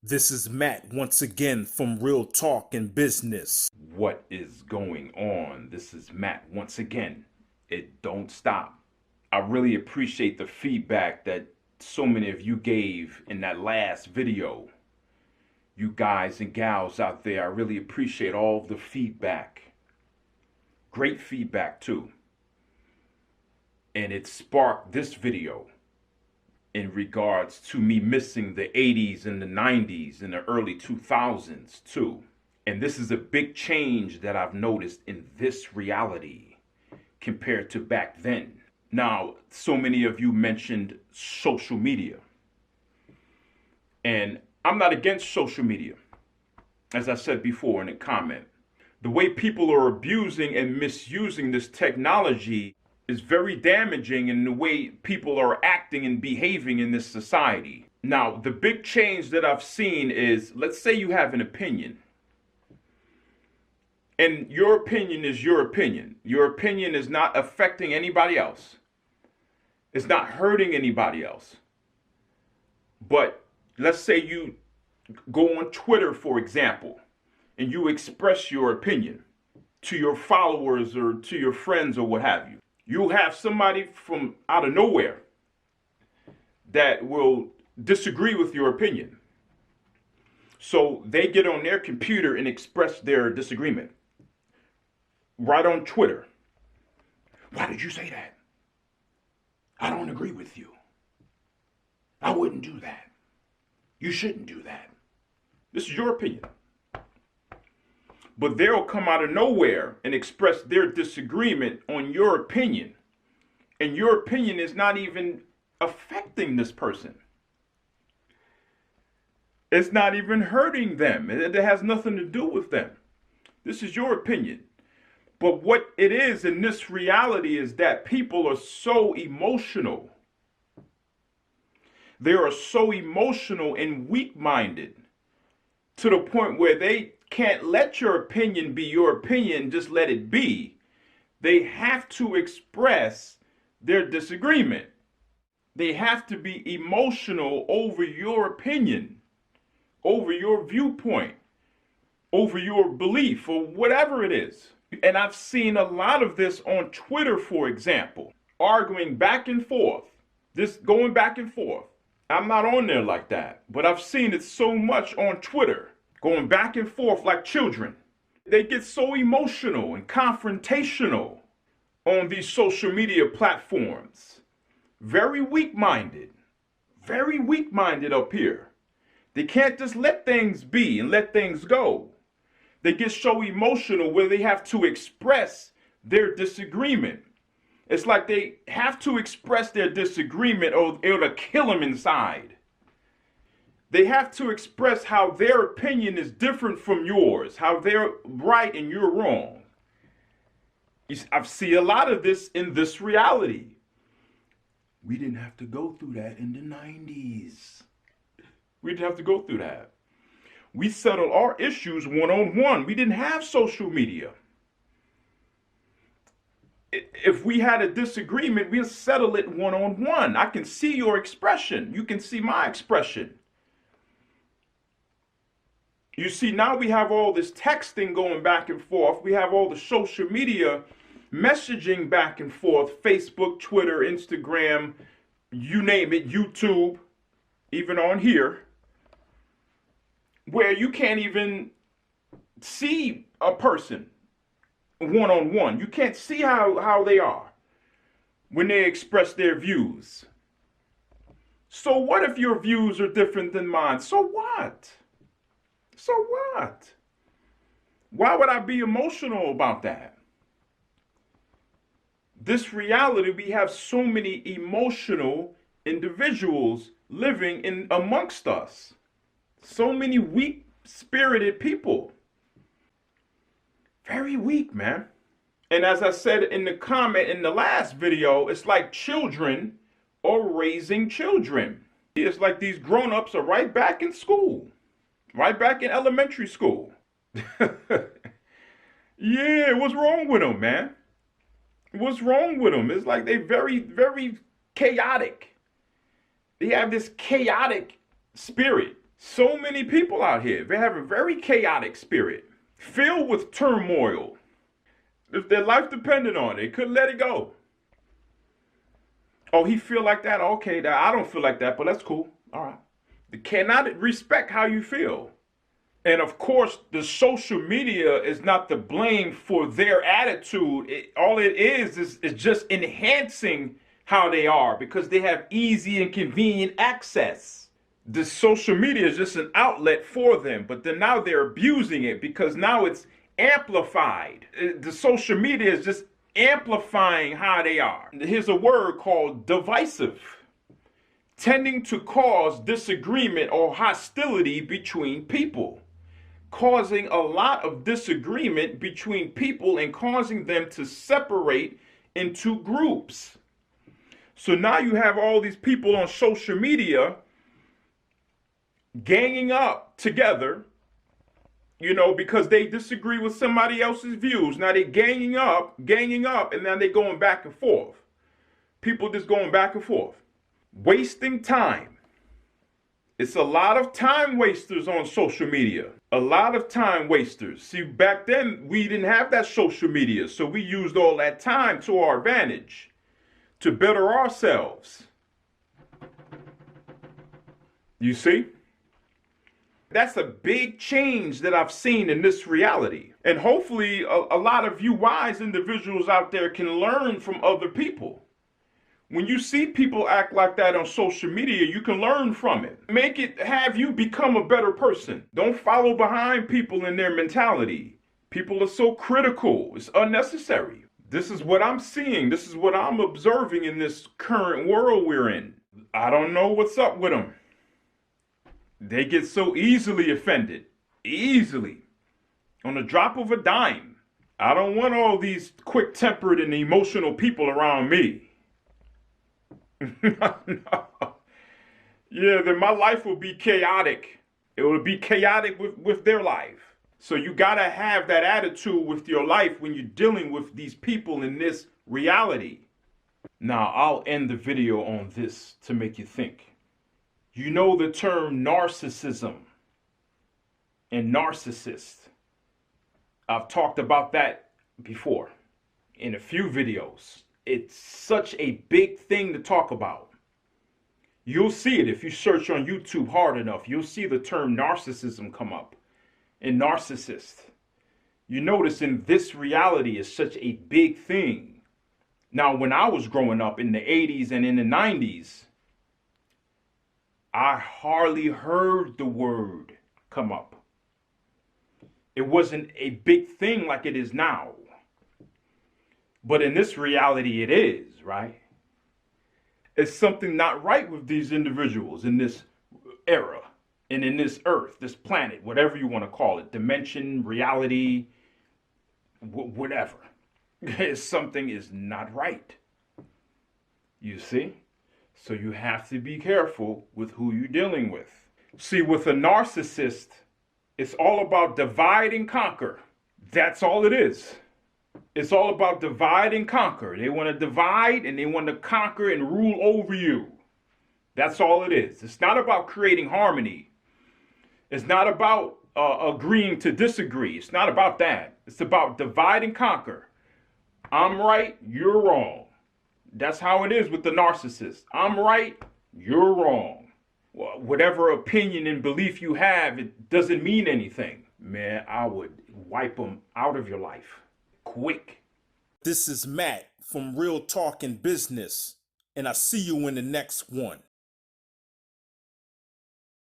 This is Matt once again from Real Talk and Business. What is going on? This is Matt once again. It don't stop. I really appreciate the feedback that so many of you gave in that last video. You guys and gals out there, I really appreciate all the feedback. Great feedback too. And it sparked this video in regards to me missing the 80s and the 90s and the early 2000s too. And this is a big change that I've noticed in this reality compared to back then. Now, so many of you mentioned social media. And I'm not against social media. As I said before in a comment, the way people are abusing and misusing this technology is very damaging in the way people are acting and behaving in this society. Now, the big change that I've seen is, let's say you have an opinion. And your opinion is your opinion. Your opinion is not affecting anybody else. It's not hurting anybody else. But let's say you go on Twitter, for example, and you express your opinion to your followers or to your friends or what have you. You'll have somebody from out of nowhere that will disagree with your opinion. So they get on their computer and express their disagreement. Right on Twitter. Why did you say that? I don't agree with you. I wouldn't do that. You shouldn't do that. This is your opinion. But they'll come out of nowhere and express their disagreement on your opinion. And your opinion is not even affecting this person. It's not even hurting them. It has nothing to do with them. This is your opinion. But what it is in this reality is that people are so emotional. They are so emotional and weak-minded to the point where they can't let your opinion be your opinion, just let it be. They have to express their disagreement. They have to be emotional over your opinion, over your viewpoint, over your belief, or whatever it is. And I've seen a lot of this on Twitter, for example, arguing back and forth, just going back and forth. I'm not on there like that, but I've seen it so much on Twitter. Going back and forth like children. They get so emotional and confrontational on these social media platforms. Very weak-minded up here. They can't just let things be and let things go. They get so emotional where they have to express their disagreement. It's like they have to express their disagreement or it'll kill them inside. They have to express how their opinion is different from yours, how they're right and you're wrong. I've seen a lot of this in this reality. We didn't have to go through that in the 90s. We didn't have to go through that. We settled our issues one-on-one. We didn't have social media. If we had a disagreement, we'll settle it one-on-one. I can see your expression. You can see my expression. You see, now we have all this texting going back and forth. We have all the social media messaging back and forth. Facebook, Twitter, Instagram, you name it, YouTube, even on here. Where you can't even see a person one-on-one. You can't see how they are when they express their views. So what if your views are different than mine? So what? So what? Why would I be emotional about that? This reality, we have so many emotional individuals living in amongst us. So many weak-spirited people. Very weak, man. And as I said in the comment in the last video, it's like children are raising children. It's like these grown-ups are right back in school. Right back in elementary school. Yeah, what's wrong with them, man? What's wrong with them? It's like they very chaotic. They have this chaotic spirit. So many people out here, they have a very chaotic spirit, filled with turmoil. If their life depended on it, they couldn't let it go. Oh, he feel like that? Okay, I don't feel like that, but that's cool. All right. They cannot respect how you feel. And of course, the social media is not to blame for their attitude. All it is just enhancing how they are because they have easy and convenient access. The social media is just an outlet for them, but then now they're abusing it because now it's amplified. The social media is just amplifying how they are. Here's a word called divisive, tending to cause disagreement or hostility between people, causing a lot of disagreement between people and causing them to separate into groups. So now you have all these people on social media ganging up together, because they disagree with somebody else's views. Now they're ganging up, and then they're going back and forth. People just going back and forth, wasting time. It's a lot of time wasters on social media. A lot of time wasters. See, back then, we didn't have that social media, so we used all that time to our advantage to better ourselves. You see? That's a big change that I've seen in this reality. And hopefully, a lot of you wise individuals out there can learn from other people. When you see people act like that on social media, you can learn from it. Have you become a better person. Don't follow behind people in their mentality. People are so critical. It's unnecessary. This is what I'm seeing. This is what I'm observing in this current world we're in. I don't know what's up with them. They get so easily offended. Easily. On the drop of a dime. I don't want all these quick-tempered and emotional people around me. No. Yeah, then my life will be chaotic. It will be chaotic with their life. So you gotta have that attitude with your life when you're dealing with these people in this reality. Now, I'll end the video on this to make you think. You know the term narcissism and narcissist. I've talked about that before in a few videos. It's such a big thing to talk about. You'll see it if you search on YouTube hard enough. You'll see the term narcissism come up and narcissist. You notice in this reality is such a big thing. Now, when I was growing up in the 80s and in the 90s, I hardly heard the word come up. It wasn't a big thing like it is now. But in this reality, it is, right? It's something not right with these individuals in this era and in this earth, this planet, whatever you want to call it, dimension, reality, whatever. Something is not right. You see? So you have to be careful with who you're dealing with. See, with a narcissist, it's all about divide and conquer. That's all it is. It's all about divide and conquer. They want to divide and they want to conquer and rule over you. That's all it is. It's not about creating harmony. It's not about agreeing to disagree. It's not about that. It's about divide and conquer. I'm right, you're wrong. That's how it is with the narcissist. I'm right, you're wrong. Well, whatever opinion and belief you have, it doesn't mean anything. Man, I would wipe them out of your life. Quick. This is Matt from Real Talk and Business, and I see you in the next one.